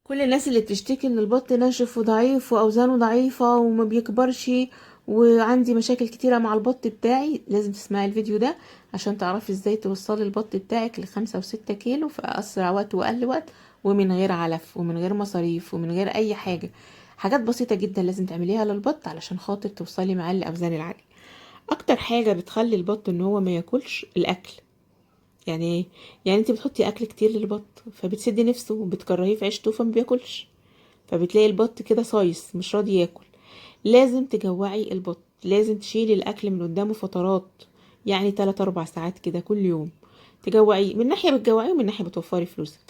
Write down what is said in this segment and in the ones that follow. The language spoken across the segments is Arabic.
كل الناس اللي بتشتكي ان البط ناشف وضعيف واوزانه ضعيفة وما بيكبرش وعندي مشاكل كتيرة مع البط بتاعي، لازم تسمعي الفيديو ده عشان تعرفي ازاي توصلي البط بتاعك ل5 و6 كيلو في اسرع وقت واقل وقت، ومن غير علف ومن غير مصاريف ومن غير اي حاجة. حاجات بسيطة جدا لازم تعمليها للبط علشان خاطر توصلي معاه الاوزان العالية. اكتر حاجة بتخلي البط ان هو ما ياكلش الاكل. يعني ايه؟ يعني انت بتحطي اكل كتير للبط فبتسدي نفسه وبتكرهيه في عيشته فما بياكلش، فبتلاقي البط كده صايص مش راضي ياكل. لازم تجوعي البط، لازم تشيلي الاكل من قدامه فترات، يعني 3 4 ساعات كده كل يوم تجوعيه. من ناحية بتجوعيه ومن ناحية بتوفري فلوسك.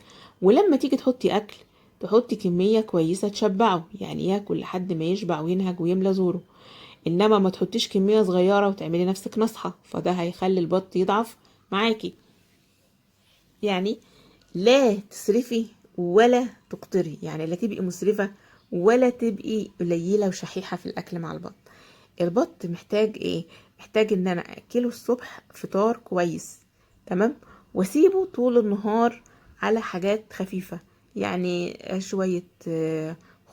ولما تيجي تحطي اكل تحطي كمية كويسة تشبعه، يعني ياكل لحد ما يشبع وينهج ويملى زوره. انما ما تحطيش كمية صغيرة وتعملي نفسك نصحة، فده هيخلي البط يضعف معاكي. يعني لا تسرفي ولا تقتري، يعني لا تبقي مسرفة ولا تبقي قليلة وشحيحة في الأكل مع البط. البط محتاج ايه؟ محتاج ان انا اكله الصبح فطار كويس، تمام، واسيبه طول النهار على حاجات خفيفة، يعني شوية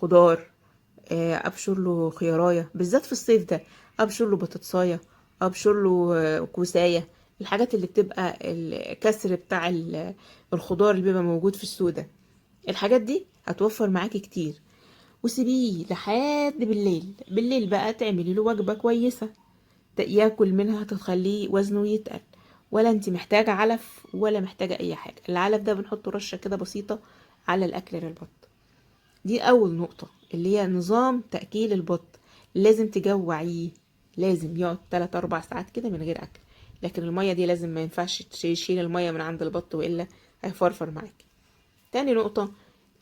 خضار، ابشر له خيارايه بالذات في الصيف ده، ابشر له بطاطسايه، ابشر له كوسايه. الحاجات اللي بتبقى الكسر بتاع الخضار اللي بيبقى موجود في السوق ده، الحاجات دي هتوفر معاكي كتير. وسيبيه لحد بالليل، بالليل بقى تعملي له وجبة كويسة ياكل منها تخليه وزنه يتقل. ولا انت محتاجة علف ولا محتاجة اي حاجة، العلف ده بنحطه رشة كده بسيطة على الاكل للبط. دي اول نقطة اللي هي نظام تأكيل البط. لازم تجوعيه، لازم يقعد 3 4 ساعات كده من غير اكل. لكن المية دي لازم، ما ينفعش تشيل المية من عند البط والا هيفرفر معاك. تاني نقطة،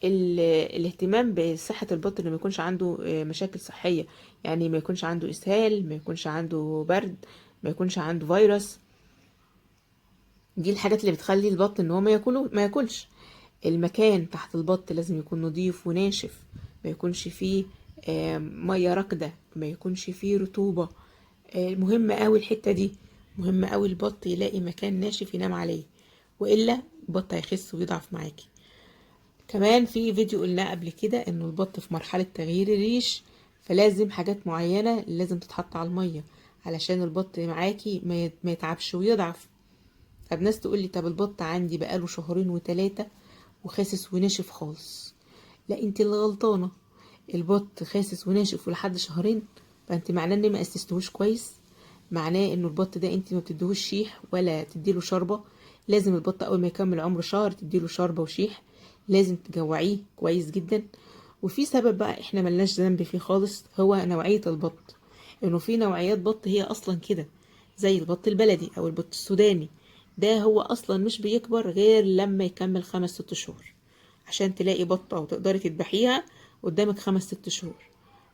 الاهتمام بصحة البط، انه ما يكونش عنده مشاكل صحية، يعني ما يكونش عنده اسهال، ما يكونش عنده برد، ما يكونش عنده فيروس. دي الحاجات اللي بتخلي البط ان هو ما ياكلش. المكان تحت البط لازم يكون نظيف وناشف، ما يكونش فيه ميه راكده، ما يكونش فيه رطوبه. مهم قوي الحته دي، مهم قوي البط يلاقي مكان ناشف ينام عليه، والا البط هيخس ويضعف معاكي. كمان في فيديو قلناه قبل كده انه البط في مرحله تغيير الريش، فلازم حاجات معينه لازم تتحط على الميه علشان البط معاكي ما يتعبش ويضعف. طب ناس تقول لي طب البط عندي بقاله شهرين و3 وخاسس وناشف خالص. لا، انت اللي غلطانه. البط خاسس وناشف ولحد شهرين، فانت معناه ان ما اسستهوش كويس، معناه انه البط ده انت ما بتديهوش شيح ولا تديله شوربه. لازم البط اول ما يكمل عمر شهر تديله شوربه وشيح، لازم تجوعيه كويس جدا. وفي سبب بقى احنا ملناش ذنب فيه خالص، هو نوعيه البط. انه في نوعيات بط هي اصلا كده، زي البط البلدي او البط السوداني، ده هو اصلا مش بيكبر غير لما يكمل 5 6 شهور. عشان تلاقي بطة وتقدري تذبحيها قدامك 5 6 شهور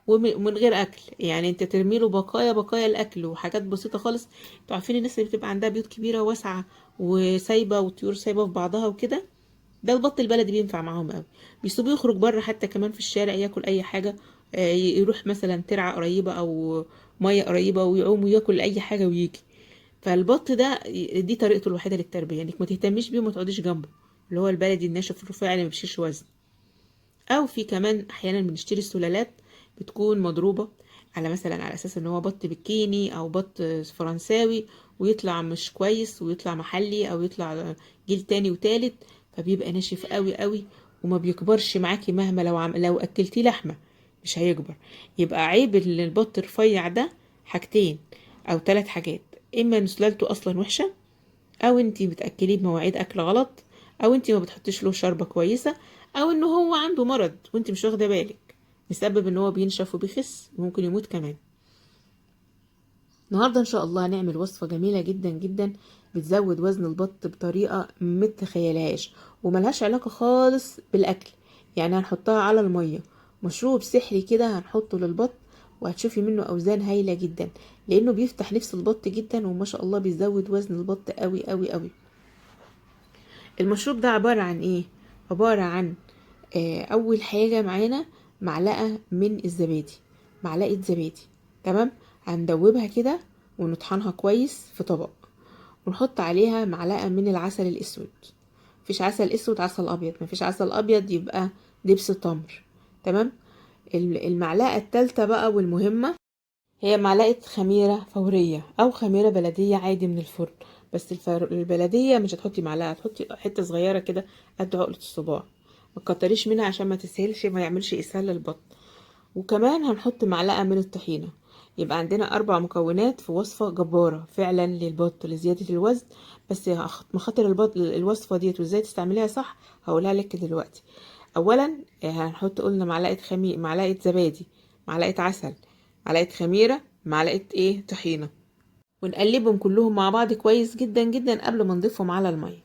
ومن غير اكل، يعني انت ترمي له بقايا الاكل وحاجات بسيطه خالص. انتوا عارفين الناس اللي بتبقى عندها بيوت كبيره واسعه وسايبه وطيور سايبه في بعضها وكده، ده البط البلدي بينفع معاهم قوي. بيسيبوه يخرج بره حتى كمان في الشارع ياكل اي حاجه، يروح مثلا ترعه قريبه او ميه قريبه ويعوم وياكل اي حاجه ويجي. فالبط ده دي طريقته الوحيده للتربيه، انك ما تهتميش بيه وما تقعديش جنبه، اللي هو البلدي الناشف الرفيع اللي ما بيشيلش وزن. او في كمان احيانا بنشتري السلالات بتكون مضروبة على مثلا على اساس ان هو بط بكيني او بط فرنساوي، ويطلع مش كويس ويطلع محلي او يطلع جيل تاني وتالت، فبيبقى ناشف قوي قوي وما بيكبرش معاكي مهما لو اكلتيه لحمة مش هيكبر. يبقى عيب البط الرفيع ده حاجتين او 3 حاجات: اما ان سلالته اصلا وحشة، او انتي بتاكليه بمواعيد اكل غلط، او انتي ما بتحطيش له شوربه كويسه، او انه هو عنده مرض وانتي مش واخده بالك، بسبب ان هو بينشف وبيخس وممكن يموت كمان. النهارده ان شاء الله هنعمل وصفه جميله جدا جدا بتزود وزن البط بطريقه متخيلهاش وملهاش علاقه خالص بالاكل. يعني هنحطها على الميه، مشروب سحري كده هنحطه للبط، وهتشوفي منه اوزان هايله جدا، لانه بيفتح نفس البط جدا وما شاء الله بيزود وزن البط قوي قوي قوي. المشروب ده عبارة عن ايه؟ عبارة عن اول حاجة معانا معلقة من الزبادي، معلقة زبادي، تمام. هندوبها كده ونطحنها كويس في طبق، ونحط عليها معلقة من العسل الاسود. مفيش عسل اسود، عسل ابيض. مفيش عسل ابيض يبقى دبس تمر. تمام. المعلقة التالتة بقى والمهمة هي معلقة خميرة فورية او خميرة بلدية عادي من الفرن. بس البلدية مش هتحطي معلقة، هتحطي حتة صغيرة كده قد عقلة الصباع، ما تكتريش منها عشان ما تسهلش، ما يعملش اسهال للبطن. وكمان هنحط معلقة من الطحينة. يبقى عندنا 4 مكونات في وصفة جبارة فعلا للبط لزيادة الوزن. بس مخاطر الوصفة ديت وازاي تستعمليها صح هقولها لك دلوقتي. اولا هنحط قلنا معلقة زبادي، معلقة عسل، معلقة خميرة، معلقة طحينة، ونقلبهم كلهم مع بعض كويس جدا جدا قبل ما نضيفهم على المية.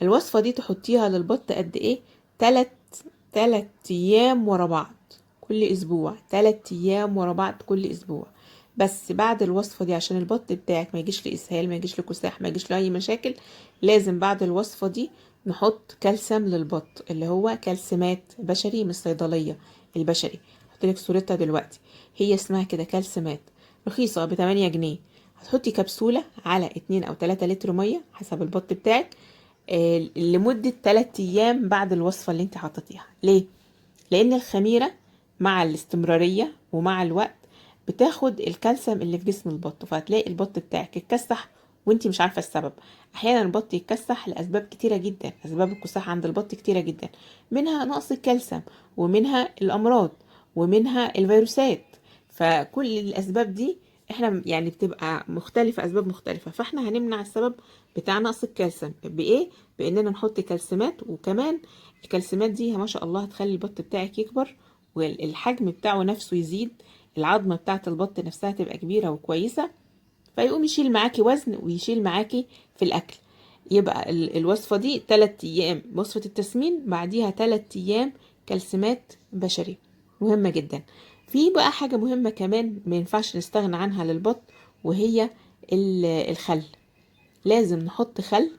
الوصفة دي تحطيها للبط قد ايه؟ 3 ايام ورا بعض كل اسبوع، 3 ايام ورا بعض كل اسبوع. بس بعد الوصفة دي عشان البط بتاعك ما يجيش له اسهال، ما يجيش له كساح، ما يجيش له اي مشاكل، لازم بعد الوصفة دي نحط كالسيوم للبط اللي هو كالسيمات بشري من الصيدلية البشري. هحطلك صورتها دلوقتي، هي اسمها كده كالسيمات، رخيصة ب8 جنيه. هتحطي كبسولة على 2 أو 3 لتر مية حسب البط بتاعك لمدة 3 أيام بعد الوصفة اللي انت حطيتيها. ليه؟ لأن الخميرة مع الاستمرارية ومع الوقت بتاخد الكالسيوم اللي في جسم البط، فهتلاقي البط بتاعك يتكسح وانت مش عارفة السبب. أحيانا البط يتكسح لأسباب كتيرة جدا، أسباب الكساح عند البط كتيرة جدا، منها نقص الكالسيوم، ومنها الأمراض، ومنها الفيروسات. فكل الأسباب دي احنا يعني بتبقى مختلفة، أسباب مختلفة. فاحنا هنمنع السبب بتاع نقص الكالسيوم بإيه؟ بإننا نحط كالسيمات. وكمان الكالسيمات دي ما شاء الله هتخلي البط بتاعك يكبر والحجم بتاعه نفسه يزيد، العظمة بتاعت البط نفسها تبقى كبيرة وكويسة، فيقوم يشيل معاكي وزن ويشيل معاكي في الأكل. يبقى الوصفة دي 3 أيام وصفة التسمين، بعديها 3 أيام كالسيمات بشري، مهمة جدا. في بقى حاجة مهمة كمان ما ينفعش نستغنى عنها للبط، وهي الخل. لازم نحط خل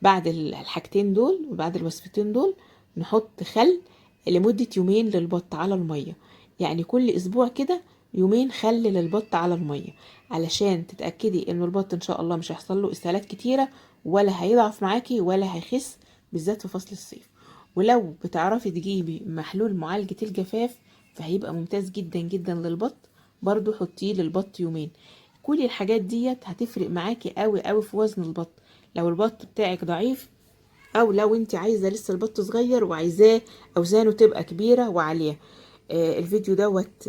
بعد الحاجتين دول وبعد الوصفتين دول، نحط خل لمدة يومين للبط على المية. يعني كل اسبوع كده يومين خل للبط على المية، علشان تتأكدي ان البط ان شاء الله مش هيحصل له اسهالات كتيرة، ولا هيضعف معاكي، ولا هيخس، بالذات في فصل الصيف. ولو بتعرفي تجيبي محلول معالجة الجفاف فهيبقى ممتاز جدا جدا للبط، برضو حطيه للبط يومين. كل الحاجات ديت هتفرق معاكي قوي قوي في وزن البط. لو البط بتاعك ضعيف، او لو انت عايزه لسه البط صغير وعايزاه اوزانه تبقى كبيره وعاليه. الفيديو دوت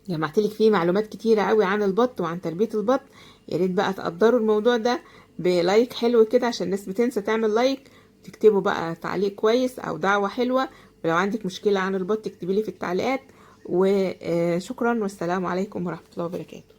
جمعتلك فيه معلومات كتيره قوي عن البط وعن تربيه البط. يا ريت بقى تقدروا الموضوع ده بلايك حلو كده، عشان الناس بتنسى تعمل لايك. تكتبوا بقى تعليق كويس او دعوه حلوه، ولو عندك مشكله عن البط اكتبي لي في التعليقات. وشكرا والسلام عليكم ورحمه الله وبركاته.